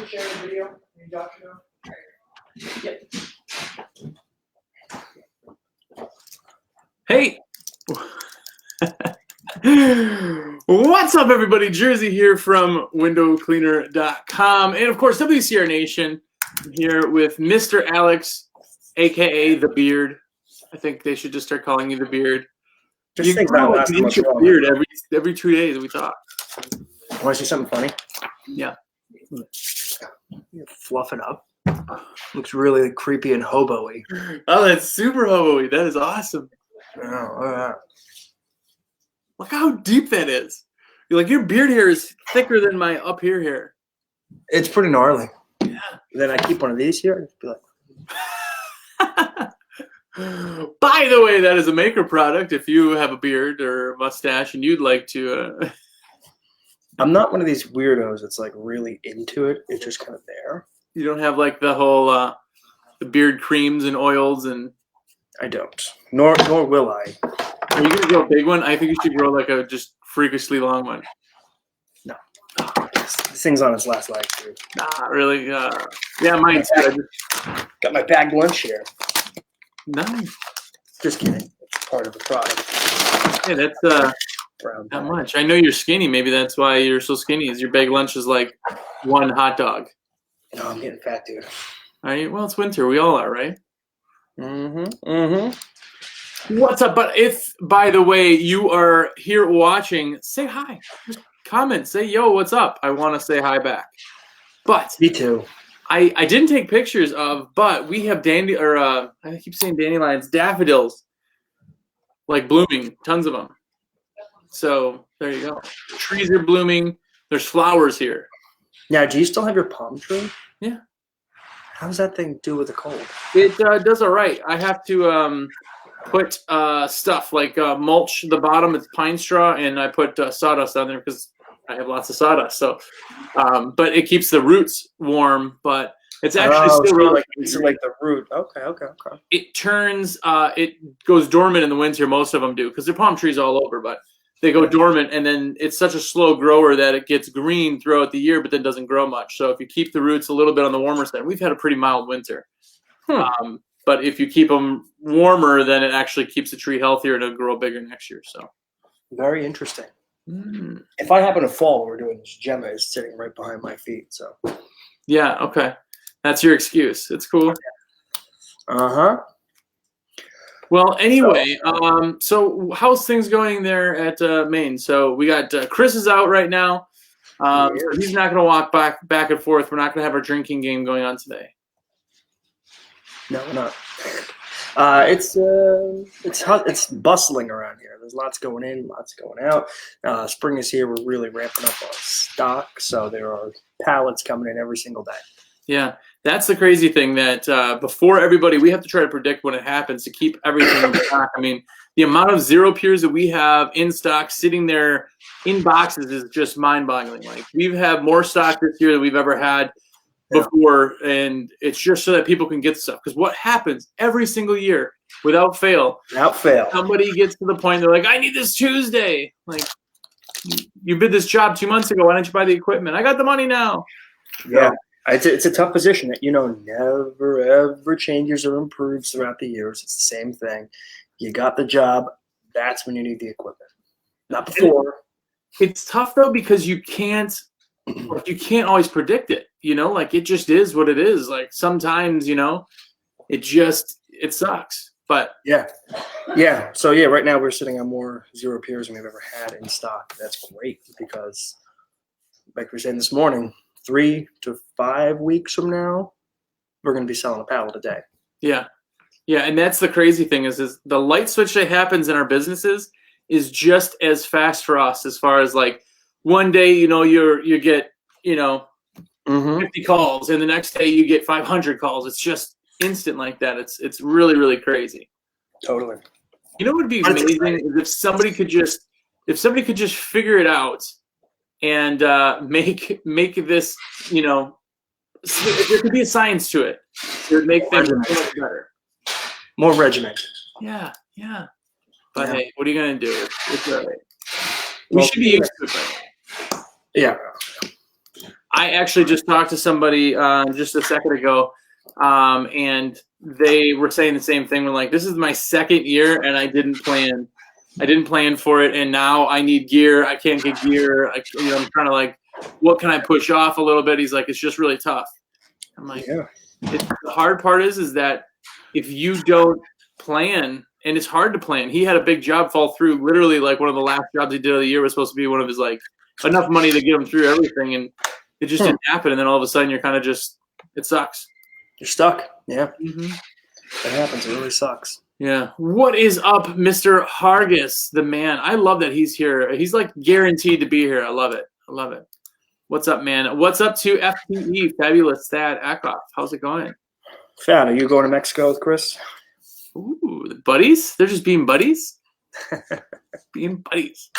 share the video? Can you Josh know? Yep. Hey! What's up, everybody? Jersey here from windowcleaner.com. And, of course, WCR Nation here with Mr. Alex, a.k.a. The Beard. I think they should just start calling you The Beard. Just you think grow that like an inch of beard every 2 days we talk. Want to see something funny? Yeah. Fluff it up. Looks really creepy and hobo-y. Oh, that's super hobo-y. That is awesome. Oh, Look how deep that is. Like, your beard hair is thicker than my up here hair. it's pretty gnarly. Yeah. Then I keep one of these here and be like, by the way, that is a Maker product. If you have a beard or a mustache and you'd like to... I'm not one of these weirdos that's like really into it. It's just kind of there. You don't have like the whole the beard creams and oils and... I don't. Nor will I. Are you going to grow a big one? I think you should grow like a just freakishly long one. No. This thing's on its last leg, dude. Nah, really? Yeah, mine too. Got my bagged lunch here. Nice. Just kidding. It's part of the product. Hey, that's Brown not bag. much. I know you're skinny. Maybe that's why you're so skinny. Is your big lunch is like one hot dog. No, I'm getting fat, dude. All right. Well, it's winter. We all are, right? Mm-hmm. Mm-hmm. What's up? But if, by the way, you are here watching, say hi. Just comment. Say, yo, what's up? I want to say hi back. But Me too. I didn't take pictures of, but we have I keep saying dandelions, daffodils, like blooming, tons of them. So there you go. Trees are blooming. There's flowers here. Now, do you still have your palm tree? Yeah. How does that thing do with the cold? It does all right. I have to put stuff like mulch the bottom. It's pine straw, and I put sawdust on there because I have lots of sawdust. So, but it keeps the roots warm. But it's actually still really like the root. Okay. It turns. It goes dormant in the winter. Most of them do because they're palm trees all over, but they go dormant, and then it's such a slow grower that it gets green throughout the year, but then doesn't grow much. So if you keep the roots a little bit on the warmer side, we've had a pretty mild winter. But if you keep them warmer, then it actually keeps the tree healthier to grow bigger next year. So Very interesting. If I happen to fall, we're doing this. Gemma is sitting right behind my feet. So. Yeah. Okay. That's your excuse. It's cool. Uh-huh. Well, anyway, so how's things going there at Maine? So we got Chris is out right now. So he's not going to walk back and forth. We're not going to have our drinking game going on today. No, we're not. It's hot. It's bustling around here. There's lots going in, lots going out. Spring is here. We're really ramping up our stock, so there are pallets coming in every single day. Yeah, that's the crazy thing that before everybody, we have to try to predict when it happens to keep everything in stock. I mean, the amount of Zero Pures that we have in stock sitting there in boxes is just mind-boggling. Like, we've had more stock this year than we've ever had before, and it's just so that people can get stuff. Because what happens every single year, without fail, somebody gets to the point they're like, I need this Tuesday. Like, you did this job 2 months ago. Why don't you buy the equipment? I got the money now. Yeah. It's a tough position that, never, ever changes or improves throughout the years. It's the same thing. You got the job. That's when you need the equipment. Not before. It's tough, though, because you can't always predict it. Like, it just is what it is. Like, sometimes, it sucks. But yeah. So, right now we're sitting on more Zero Pures than we've ever had in stock. That's great because, like we were saying this morning, 3 to 5 weeks from now, we're going to be selling a pallet a day. Yeah, and that's the crazy thing is the light switch that happens in our businesses is just as fast for us as far as like one day, you get, 50 calls, and the next day you get 500 calls. It's just instant like that. It's really, really crazy. Totally. What would be amazing is if somebody could just figure it out and make this, there could be a science to it. It would make things much better. More regiment. Yeah. But hey, what are you gonna do? It's all right. We should be used to it. Yeah. I actually just talked to somebody just a second ago, and they were saying the same thing. We're like, this is my second year, and I didn't plan for it, and now I need gear. I can't get gear. I'm trying to like, what can I push off a little bit? He's like, it's just really tough. I'm like, Yeah. the hard part is that if you don't plan, and it's hard to plan. He had a big job fall through. Literally, like one of the last jobs he did of the year was supposed to be one of his like enough money to get him through everything, and it just didn't happen. And then all of a sudden, you're kind of just it sucks. You're stuck. Yeah. Mm-hmm. It happens. It really sucks. Yeah. What is up, Mr. Hargis, the man? I love that he's here. He's like guaranteed to be here. I love it. I love it. What's up, man? What's up to FPE? Fabulous Thad Akoff. How's it going? Thad, are you going to Mexico with Chris? Ooh, the buddies? They're just being buddies? Being buddies.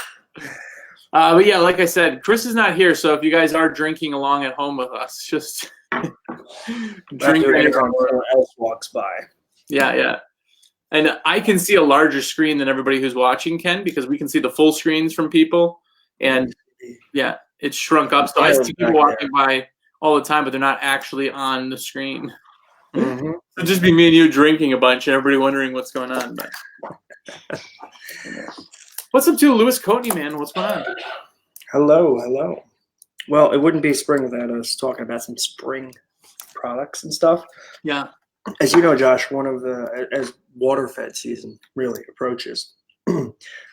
But yeah, like I said, Chris is not here, so if you guys are drinking along at home with us, just drink. Anyone else walks by. Yeah. And I can see a larger screen than everybody who's watching can, because we can see the full screens from people. And yeah, it's shrunk up. So I see people walking by all the time, but they're not actually on the screen. Mm-hmm. It'll just be me and you drinking a bunch and everybody wondering what's going on. But what's up to Lewis Coatney, man? What's going on? Hello. Well, it wouldn't be spring without us talking about some spring products and stuff. Yeah. As you know, Josh, as water-fed season really approaches,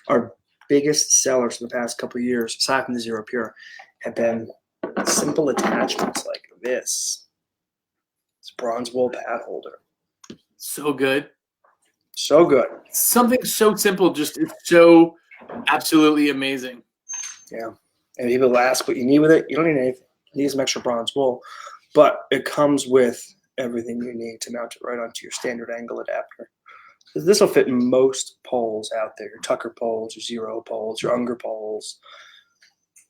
our biggest sellers for the past couple of years, aside from the Zero Pure, have been simple attachments like this. It's bronze wool pad holder. So good. So good. Something so simple, just it's so absolutely amazing. Yeah. And people ask what you need with it. You don't need anything. You need some extra bronze wool. But it comes with everything you need to mount it right onto your standard angle adapter. This will fit in most poles out there. Your Tucker poles, your Zero poles, your Unger poles.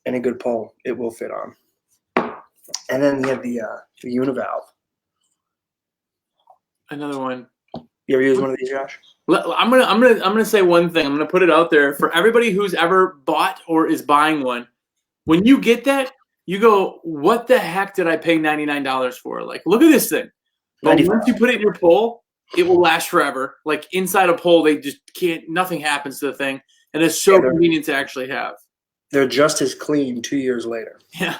Any good pole, it will fit on. And then you have the univalve. Another one. You ever use one of these, Josh? I'm gonna say one thing. I'm gonna put it out there for everybody who's ever bought or is buying one. When you get that, you go, "What the heck did I pay $99 for?" Like, look at this thing. But once you put it in your pole, it will last forever. Like inside a pole, they just can't. Nothing happens to the thing, and it's so convenient to actually have. They're just as clean 2 years later. Yeah.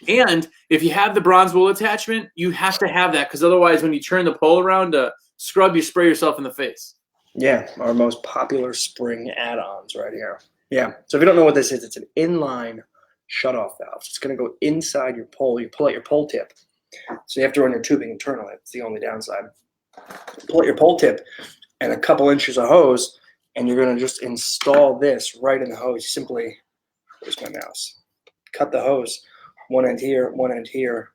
And if you have the bronze wool attachment, you have to have that, because otherwise when you turn the pole around to scrub, you spray yourself in the face. Yeah, our most popular spring add-ons right here. Yeah, so if you don't know what this is, it's an inline shutoff valve. So it's going to go inside your pole. You pull out your pole tip. So you have to run your tubing internally. It's the only downside. Pull out your pole tip and a couple inches of hose, and you're going to just install this right in the hose. Simply, where's my mouse? Cut the hose. One end here, one end here.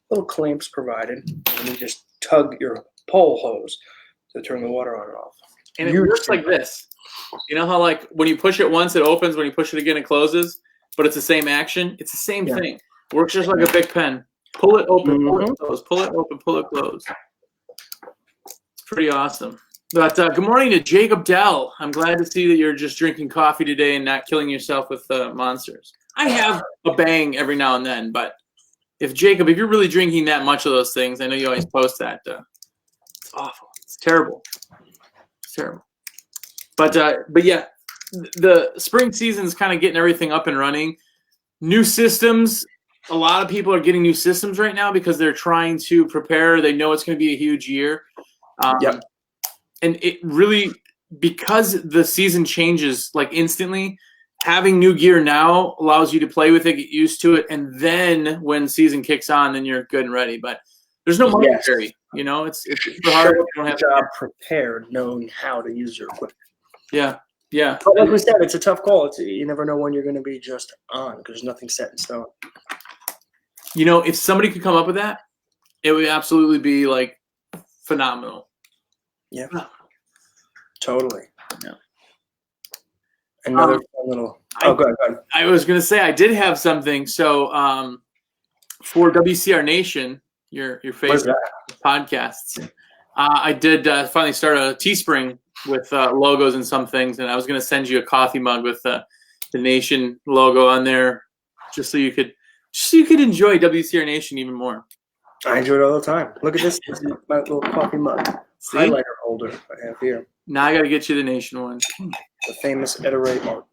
Little clamps provided, and you just tug your pole hose to turn the water on and off. And it works like this. You know how like when you push it once, it opens. When you push it again, it closes. But it's the same action. It's the same thing. Works just like a big pen. Pull it open, pull it close. Pull it open, pull it close. It's pretty awesome. But good morning to Jacob Dell. I'm glad to see that you're just drinking coffee today and not killing yourself with monsters. I have a bang every now and then, but if you're really drinking that much of those things, I know you always post that. It's awful. It's terrible. It's terrible. But yeah, the spring season is kind of getting everything up and running. New systems. A lot of people are getting new systems right now because they're trying to prepare. They know it's going to be a huge year. And it really, because the season changes like instantly, having new gear now allows you to play with it, get used to it, and then when season kicks on, then you're good and ready. But there's no money to carry. You know, it's super hard. You don't have job prepared, knowing how to use your equipment. Yeah. But like we said, it's a tough call. You never know when you're going to be just on, because there's nothing set in stone. You know, if somebody could come up with that, it would absolutely be like phenomenal. Yeah. Totally. Yeah. Another fun little. Go ahead. I was going to say I did have something. So for WCR Nation, your favorite podcasts, I did finally start a Teespring with logos and some things, and I was going to send you a coffee mug with the Nation logo on there, just so you could just so you could enjoy WCR Nation even more. I enjoy it all the time. Look at this. This is my little coffee mug. See? Highlighter holder I have here. Now I got to get you the Nation one. The famous Ederay artwork.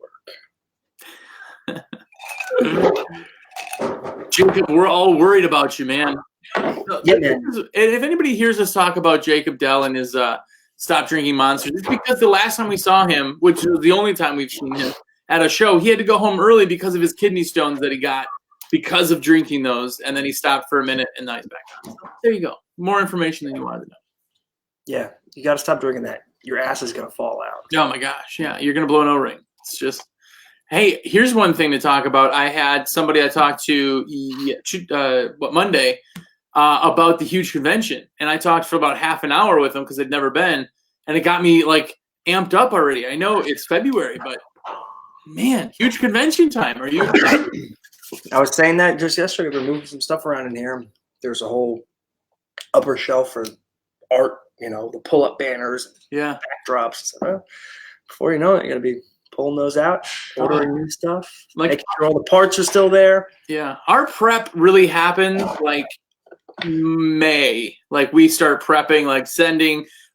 Jacob, we're all worried about you, man. Yeah, man. If anybody hears us talk about Jacob Dell and his Stop Drinking Monsters, it's because the last time we saw him, which was the only time we've seen him at a show, he had to go home early because of his kidney stones that he got because of drinking those, and then he stopped for a minute, and now he's back on. So there you go. More information than you wanted to know. Yeah, you got to stop drinking that. Your ass is going to fall out. Oh, my gosh. Yeah, you're going to blow an O-ring. It's just – hey, here's one thing to talk about. I had somebody I talked to Monday about the huge convention, and I talked for about half an hour with them because they'd never been, and it got me, like, amped up already. I know it's February, but, man, huge convention time. Are you – I was saying that just yesterday. We're moving some stuff around in here. There's a whole upper shelf for art, the pull-up banners, yeah, backdrops. So, before you know it, you're going to be pulling those out, ordering new stuff, making sure all the parts are still there. Yeah. Our prep really happened, like, May. Like, we start prepping, like,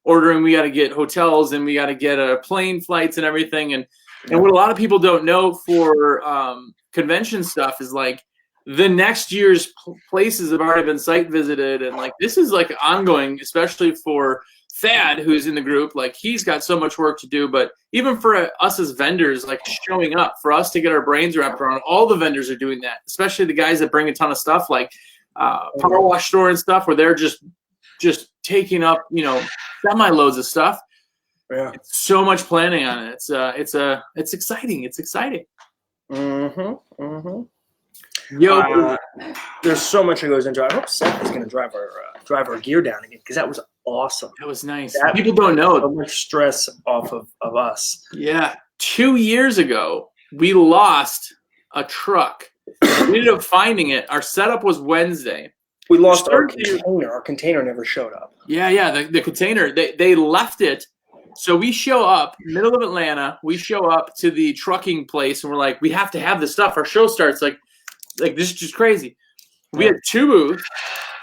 ordering. We got to get hotels, and we got to get plane flights and everything. And what a lot of people don't know for convention stuff is like the next year's places have already been site visited, and like this is like ongoing, especially for Thad, who's in the group. Like he's got so much work to do, but even for us as vendors, like showing up for us to get our brains wrapped around, all the vendors are doing that, especially the guys that bring a ton of stuff like power wash store and stuff where they're just taking up semi loads of stuff. Yeah, it's so much planning on it. It's exciting. It's exciting. Yo, there's so much that goes into it. I hope Seth is going to drive our gear down again because that was awesome. That was nice. People don't know so much stress off of us. Yeah, 2 years ago we lost a truck. We ended up finding it. Our setup was Wednesday. We lost our container. Our container never showed up. Yeah. The container. They left it. So we show up, middle of Atlanta. We show up to the trucking place, and we're like, we have to have this stuff. Our show starts like this is just crazy. We had 2 booths,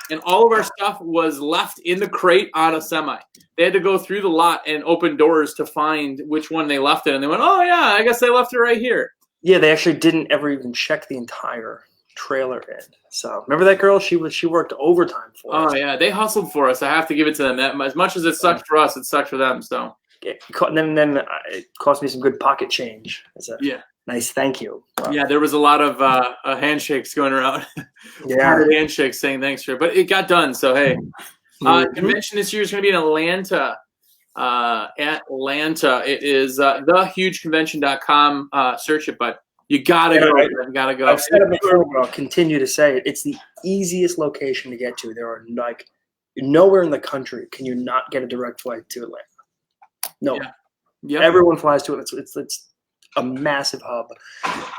and all of our stuff was left in the crate on a semi. They had to go through the lot and open doors to find which one they left it. And they went, oh, yeah, I guess they left it right here. Yeah, they actually didn't ever even check the entire trailer in. So remember that girl? She worked overtime for us. Oh, yeah, they hustled for us. I have to give it to them. That as much as it sucked for us, it sucked for them. So. And then it cost me some good pocket change. Nice thank you. Wow. Yeah, there was a lot of handshakes going around. Yeah, handshakes saying thanks for it, but it got done. So hey, convention this year is going to be in Atlanta. It is thehugeconvention.com. Search it, but you gotta go. You gotta go. I've said it before, but I'll continue to say it. It's the easiest location to get to. There are like nowhere in the country can you not get a direct flight to Atlanta. No, yeah. Everyone flies to it. It's a massive hub,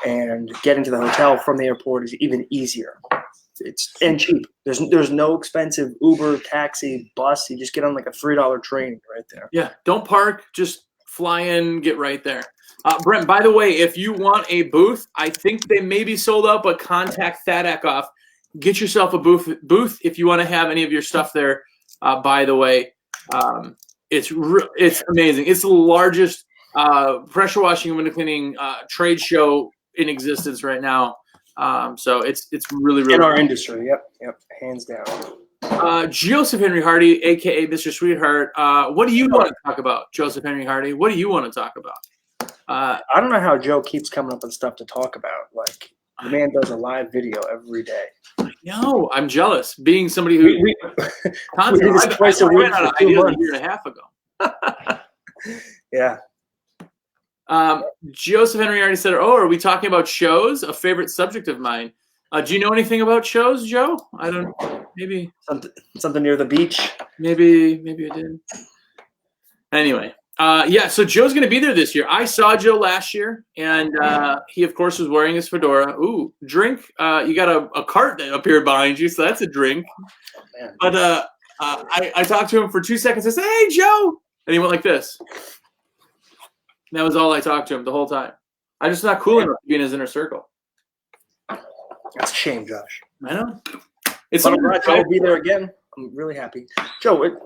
and getting to the hotel from the airport is even easier. It's cheap. There's no expensive Uber, taxi, bus. You just get on like a $3 train right there. Yeah, don't park. Just fly in, get right there. Brent, by the way, if you want a booth, I think they may be sold out, but contact Thadakoff. Get yourself a booth if you want to have any of your stuff there. By the way, it's amazing. It's the largest pressure washing and window cleaning trade show in existence right now. So it's really in our cool. industry. Yep, hands down. Joseph Henry Hardy, aka Mr. Sweetheart. What do you want to talk about, Joseph Henry Hardy? What do you want to talk about? I don't know how Joe keeps coming up with stuff to talk about. Like the man does a live video every day. No, I'm jealous. Being somebody who we do this twice a week for 2 months. A year and a half ago. Yeah. Joseph Henry already said, "Oh, are we talking about shows? A favorite subject of mine. Do you know anything about shows, Joe? I don't. Maybe something near the beach. Maybe I did. Anyway, yeah. So Joe's going to be there this year. I saw Joe last year, and he, of course, was wearing his fedora. Ooh, drink. You got a cart that appeared behind you, so that's a drink. Oh, man. But I talked to him for 2 seconds. I said, "Hey, Joe," and he went like this. And that was all I talked to him the whole time. I'm just not cool enough to be in his inner circle. That's a shame, Josh. I know. It's But I'm something glad Joe will be there again. I'm really happy. Joe,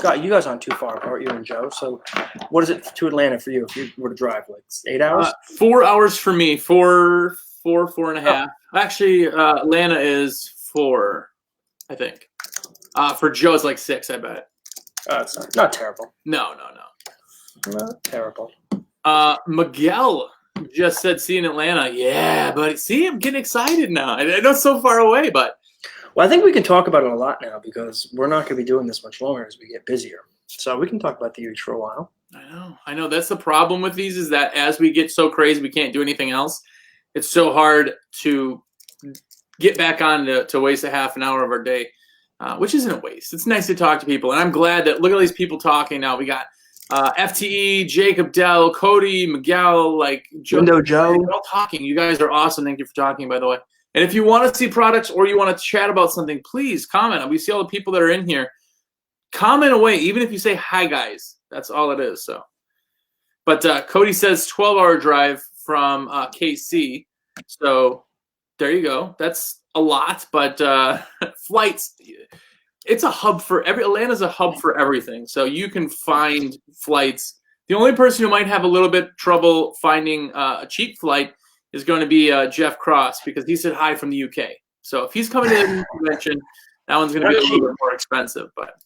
God, you guys aren't too far apart, you and Joe. So, what is it to Atlanta for you if you were to drive? Like 8 hours? 4 hours for me. Four and a half. Actually, Atlanta is 4, I think. For Joe, it's like 6, I bet. It's not terrible. No. Not terrible. Miguel just said, "See you in Atlanta." Yeah, but see, I'm getting excited now. I know it's so far away, but Well, I think we can talk about it a lot now because we're not going to be doing this much longer as we get busier. So we can talk about the Utes for a while. I know. That's the problem with these is that as we get so crazy, we can't do anything else. It's so hard to get back on to waste a half an hour of our day, which isn't a waste. It's nice to talk to people, and I'm glad that look at all these people talking now. We got FTE, Jacob Dell, Cody, Miguel, like Window Joe. You're all talking. You guys are awesome. Thank you for talking, by the way. And if you want to see products or you want to chat about something, please comment. We see all the people that are in here. Comment away, even if you say hi, guys. That's all it is. So, but Cody says 12-hour drive from KC. So there you go. That's a lot, but flights. It's a hub for Atlanta's a hub for everything. So you can find flights. The only person who might have a little bit trouble finding a cheap flight is going to be Jeff Cross because he said hi from the UK. So if he's coming to the convention, that one's going to be a little bit more expensive. But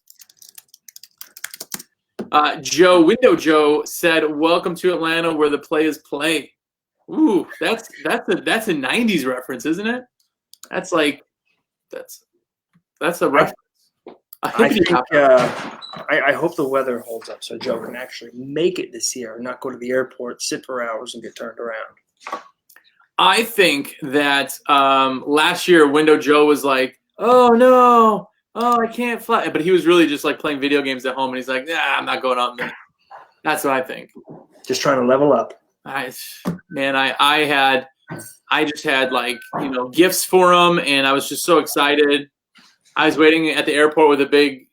Window Joe said, "Welcome to Atlanta, where the players play." Ooh, that's a '90s reference, isn't it? That's a reference. I hope the weather holds up so Joe can actually make it this year and not go to the airport, sit for hours, and get turned around. I think that last year Window Joe was like, "Oh no, I can't fly," but he was really just like playing video games at home, and he's like, "Nah, I'm not going out there." That's what I think. Just trying to level up. I just had like gifts for him, and I was just so excited. I was waiting at the airport with a big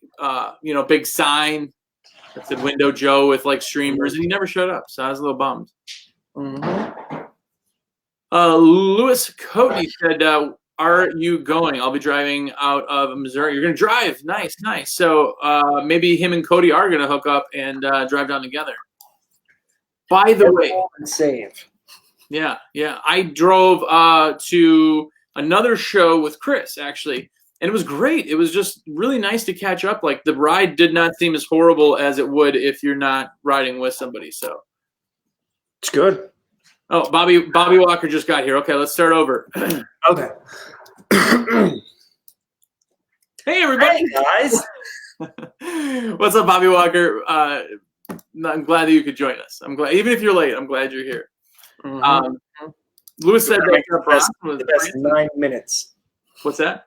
sign that said Window Joe with like streamers, and he never showed up, so I was a little bummed. Mm-hmm. Lewis Cody said, "Are you going?" "I'll be driving out of Missouri." "You're going to drive?" Nice. So maybe him and Cody are going to hook up and drive down together. By the way, save. Yeah. I drove to another show with Chris, actually, and it was great. It was just really nice to catch up. Like, the ride did not seem as horrible as it would if you're not riding with somebody. So it's good. Oh, Bobby Walker just got here. Okay, let's start over. Okay. Hey, everybody. Hey, guys. What's up, Bobby Walker? I'm glad that you could join us. I'm glad, even if you're late, I'm glad you're here. Mm-hmm. Lewis said the best 9 minutes. What's that?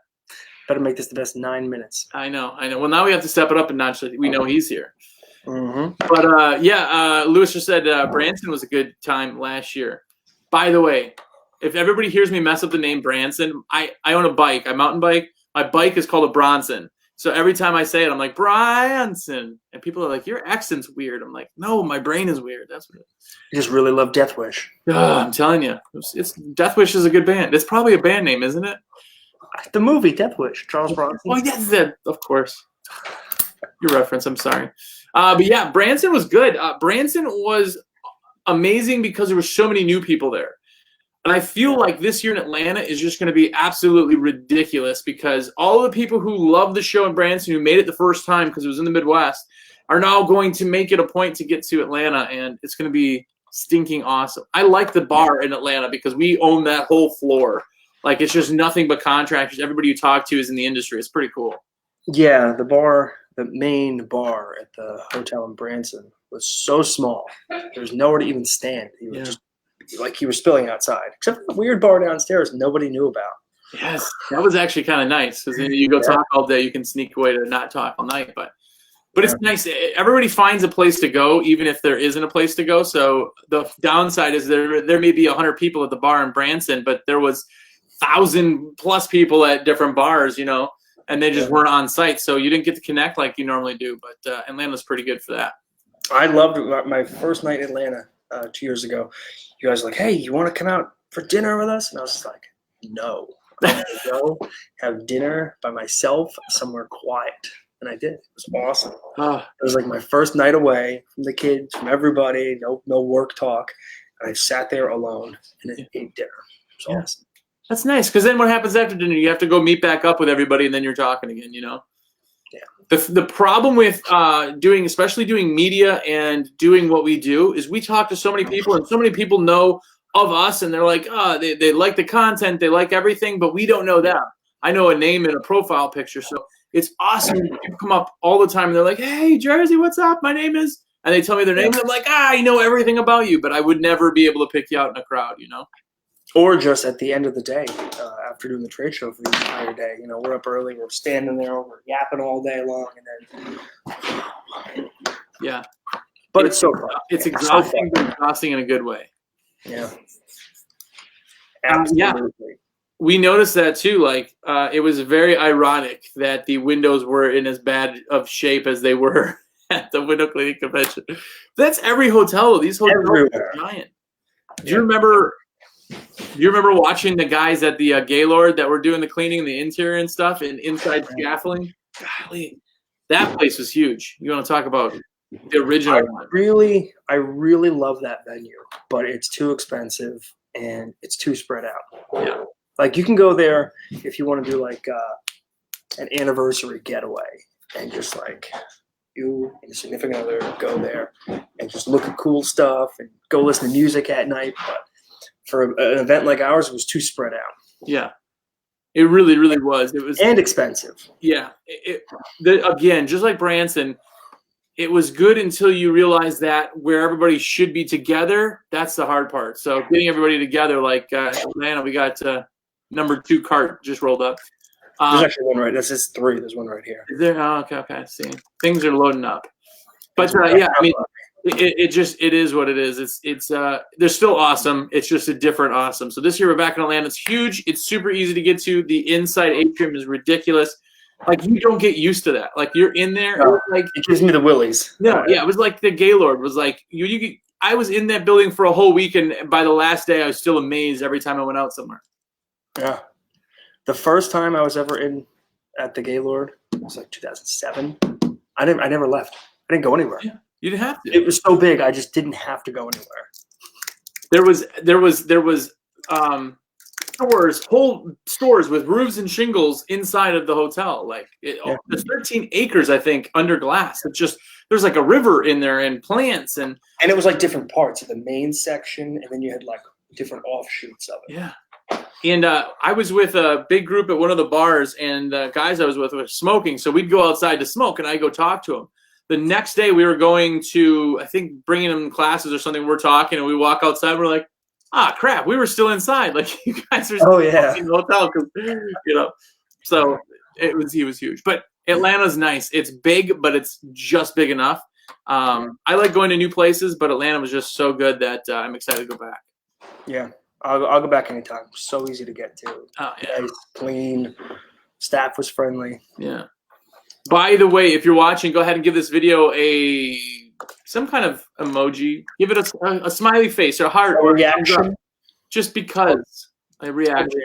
Better make this the best 9 minutes. I know. Well, now we have to step it up a notch. We know he's here. Mm-hmm. But Lewis just said Branson was a good time last year. By the way, if everybody hears me mess up the name Branson, I own a bike. I mountain bike. My bike is called a Bronson. So every time I say it, I'm like, Branson. And people are like, your accent's weird. I'm like, no, my brain is weird. That's what it is. You just really love Death Wish. I'm telling you. It's Death Wish is a good band. It's probably a band name, isn't it? The movie Death Wish, Charles Bronson. Oh, yes, of course. Your reference, I'm sorry. But yeah, Branson was good. Branson was amazing because there were so many new people there. And I feel like this year in Atlanta is just going to be absolutely ridiculous because all the people who love the show in Branson, who made it the first time because it was in the Midwest, are now going to make it a point to get to Atlanta, and it's going to be stinking awesome. I like the bar in Atlanta because we own that whole floor. Like, it's just nothing but contractors. Everybody you talk to is in the industry. It's pretty cool. Yeah, the main bar at the hotel in Branson was so small. There was nowhere to even stand. He was just like he was spilling outside. Except for the weird bar downstairs nobody knew about. Yes, that was actually kind of nice because then you go talk all day. You can sneak away to not talk all night. But it's nice. Everybody finds a place to go, even if there isn't a place to go. So the downside is there may be 100 people at the bar in Branson, but there was 1,000+ people at different bars, and they just weren't on site. So you didn't get to connect like you normally do. But Atlanta's pretty good for that. I loved my first night in Atlanta 2 years ago. You guys were like, hey, you want to come out for dinner with us? And I was just like, no. I'm going to go have dinner by myself somewhere quiet. And I did. It was awesome. Ah, It was like my first night away from the kids, from everybody, no work talk. And I sat there alone and ate dinner. It was awesome. that's nice. Because then what happens after dinner? You have to go meet back up with everybody, and then you're talking again. Yeah. The problem with especially doing media and doing what we do is we talk to so many people, and so many people know of us, and they're like, they like the content, they like everything, but we don't know them. I know a name and a profile picture, so it's awesome. People come up all the time, and they're like, "Hey, Jersey, what's up? My name is," and they tell me their name, and I'm like, I know everything about you, but I would never be able to pick you out in a crowd, Or just at the end of the day, after doing the trade show for the entire day, we're up early, we're standing there, we're yapping all day long, and then Yeah. But it's so fun. It's Yeah, exhausting, so but exhausting in a good way. Yeah. Yeah. Absolutely. We noticed that too. Like, it was very ironic that the windows were in as bad of shape as they were at the window cleaning convention. That's every hotel. These hotels Everywhere. are giant. Do you remember watching the guys at the Gaylord that were doing the cleaning and the interior and stuff and inside scaffolding? Golly, that place was huge. You want to talk about the original one? I really love that venue, but it's too expensive and it's too spread out. Yeah. Like, you can go there if you want to do like an anniversary getaway and just like you and your significant other go there and just look at cool stuff and go listen to music at night. But for an event like ours, it was too spread out. Yeah. It really, really was. It was and expensive. Yeah. Again, just like Branson, it was good until you realize that where everybody should be together, that's the hard part. So getting everybody together, like Atlanta, we got number 2 cart just rolled up. There's actually one right. This is 3. There's one right here. Is there? Oh, okay. See, things are loading up. But yeah, I mean, it is what it is. It's they're still awesome. It's just a different awesome. So this year we're back in Atlanta. It's huge. It's super easy to get to. The inside atrium is ridiculous. Like, you don't get used to that. Like, you're in there. No, like, it gives me the willies. No, yeah, it was like the Gaylord was like I was in that building for a whole week, and by the last day, I was still amazed every time I went out somewhere. Yeah, the first time I was ever in at the Gaylord was like 2007. I never left. I didn't go anywhere. Yeah, you didn't have to. It was so big, I just didn't have to go anywhere. There was whole stores with roofs and shingles inside of the hotel. Like, there's 13 acres, I think, under glass. It's just, there's like a river in there and plants and it was like different parts of the main section, and then you had like different offshoots of it. Yeah. And I was with a big group at one of the bars, and the guys I was with were smoking. So we'd go outside to smoke, and I'd go talk to them. The next day, we were going to, I think, bringing them classes or something. We're talking, and we walk outside. We're like, crap, we were still inside. Like, you guys are still in the hotel. So he was huge. But Atlanta's nice. It's big, but it's just big enough. I like going to new places, but Atlanta was just so good that I'm excited to go back. Yeah. I'll go back anytime. So easy to get to. Oh, yeah. Nice, clean. Staff was friendly. Yeah. By the way, if you're watching, go ahead and give this video some kind of emoji. Give it a smiley face or a heart or a reaction. Just because a reaction.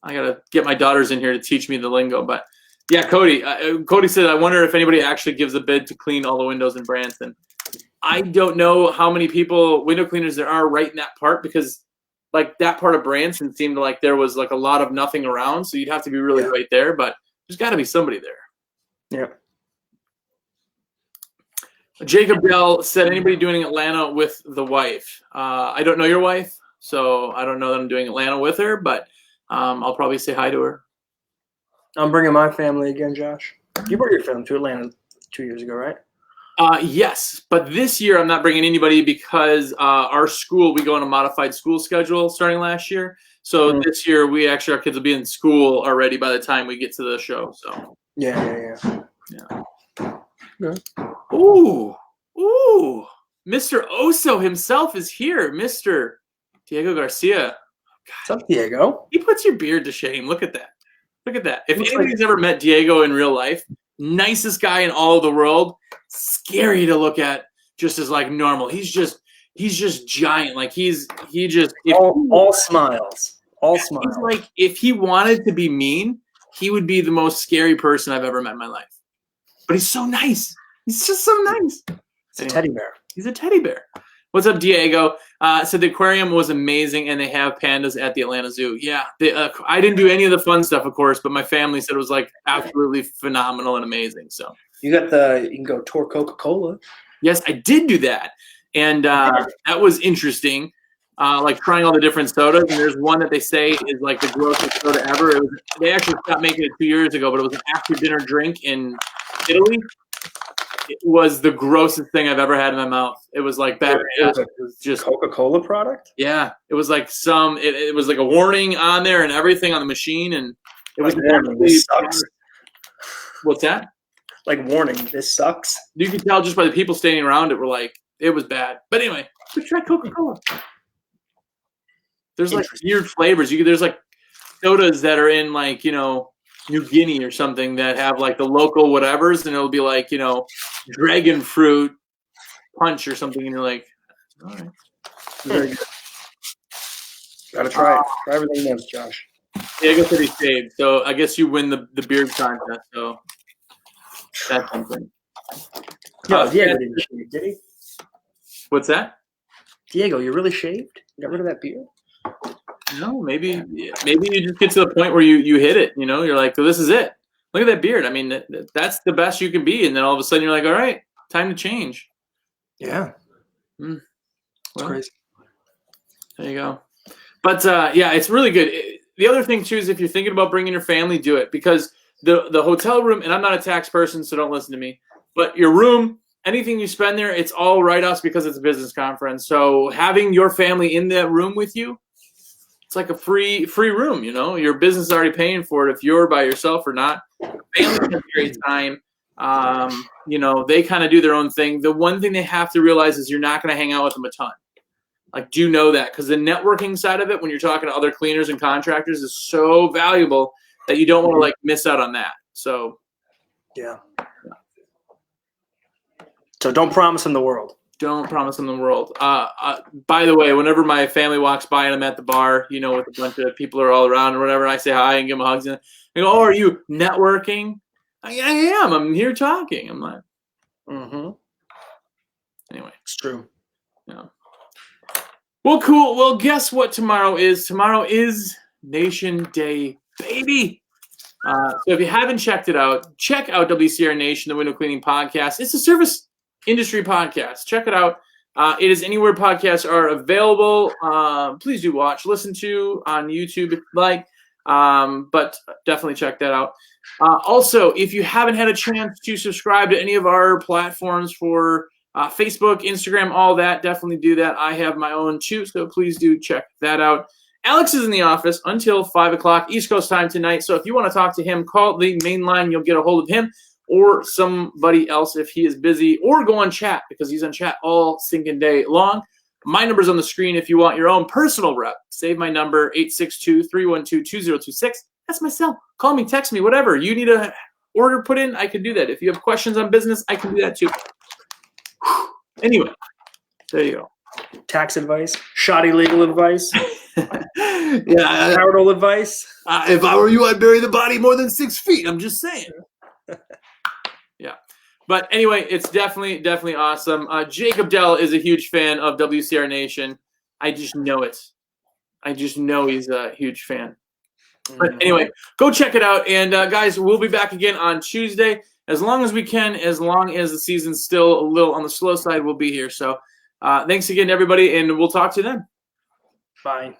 I gotta get my daughters in here to teach me the lingo. But yeah, Cody. Cody said, I wonder if anybody actually gives a bid to clean all the windows in Branson. I don't know how many window cleaners there are right in that part, because like that part of Branson seemed like there was like a lot of nothing around. So you'd have to be really right there, but there's got to be somebody there. Yeah. Jacob Bell said, anybody doing Atlanta with the wife? I don't know your wife, so I don't know that I'm doing Atlanta with her, but I'll probably say hi to her. I'm bringing my family again, Josh. You brought your family to Atlanta 2 years ago, right? Yes, but this year I'm not bringing anybody because our school, we go on a modified school schedule starting last year. So this year our kids will be in school already by the time we get to the show. So yeah. Ooh, Mr. Oso himself is here, Mr. Diego Garcia. What's up, Diego? He puts your beard to shame. Look at that. If anybody's ever met Diego in real life, nicest guy in all of the world, scary to look at just as like normal. He's just giant. Like he just all smiles. All He's smile. like, if he wanted to be mean, he would be the most scary person I've ever met in my life. But he's so nice. He's just so nice. It's a teddy bear. He's a teddy bear. What's up, Diego? So the aquarium was amazing, and they have pandas at the Atlanta Zoo. Yeah, I didn't do any of the fun stuff, of course, but my family said it was like absolutely phenomenal and amazing. So You can go tour Coca-Cola. yes, I did do that, and that was interesting. Like trying all the different sodas, and there's one that they say is like the grossest soda ever. They actually stopped making it 2 years ago, but it was an after dinner drink in Italy. It was the grossest thing I've ever had in my mouth. It was like bad. It was just Coca-Cola product? yeah. It was like it was like a warning on there and everything on the machine, and it was Like warning, this sucks. What's that? Like warning, this sucks. You could tell just by the people standing around it were like it was bad. But anyway, let's try Coca-Cola. There's like weird flavors. There's like sodas that are in like, New Guinea or something that have like the local whatevers, and it'll be like, dragon fruit punch or something, and you're like, all right. Very good. Gotta try it. Try everything else, Josh. Diego said he shaved, so I guess you win the beard contest, so that's something. No, Diego didn't shave, did he? What's that? Diego, you really shaved? You got rid of that beard? No, maybe you just get to the point where you hit it. You're like, well, this is it. Look at that beard. I mean, that's the best you can be, and then all of a sudden you're like, all right, time to change. Yeah. Well, It's crazy. There you go. But yeah, it's really good. The other thing too is if you're thinking about bringing your family, do it, because the hotel room. And I'm not a tax person, so don't listen to me. But your room, anything you spend there, it's all write-offs because it's a business conference. So having your family in that room with you, it's like a free room. Your business is already paying for it if you're by yourself or not. Family has a great time. They kind of do their own thing. The one thing they have to realize is you're not going to hang out with them a ton. Like, do know that, because the networking side of it, when you're talking to other cleaners and contractors, is so valuable that you don't want to like miss out on that. So, yeah. So don't promise them the world. Don't promise them the world. By the way, whenever my family walks by and I'm at the bar, with a bunch of people are all around or whatever, I say hi and give them hugs. And they go, "Oh, are you networking?" I am. I'm here talking. I'm like, Anyway, it's true. Yeah. Well, cool. Well, guess what tomorrow is? Tomorrow is Nation Day, baby. So if you haven't checked it out, check out WCR Nation, the Window Cleaning Podcast. It's a service industry podcast. Check it out. It is anywhere podcasts are available. Please do watch, listen to on YouTube if you like, but definitely check that out. Also, if you haven't had a chance to subscribe to any of our platforms for Facebook, Instagram, all that, definitely do that. I have my own too, so please do check that out. Alex is in the office until 5 o'clock East Coast time tonight, so if you want to talk to him, call the main line. You'll get a hold of him or somebody else if he is busy, or go on chat because he's on chat all stinking day long. My number's on the screen if you want your own personal rep. Save my number, 862-312-2026. That's my cell. Call me, text me, whatever. You need a order put in, I can do that. If you have questions on business, I can do that too. Anyway, there you go. Tax advice, shoddy legal advice, yeah, marital advice. If I were you, I'd bury the body more than 6 feet. I'm just saying. Yeah. But anyway, it's definitely awesome. Jacob Dell is a huge fan of WCR Nation. I just know it. I just know he's a huge fan. But anyway, go check it out. And guys, we'll be back again on Tuesday. As long as we can, as long as the season's still a little on the slow side, we'll be here. So thanks again, everybody, and we'll talk to you then. Bye.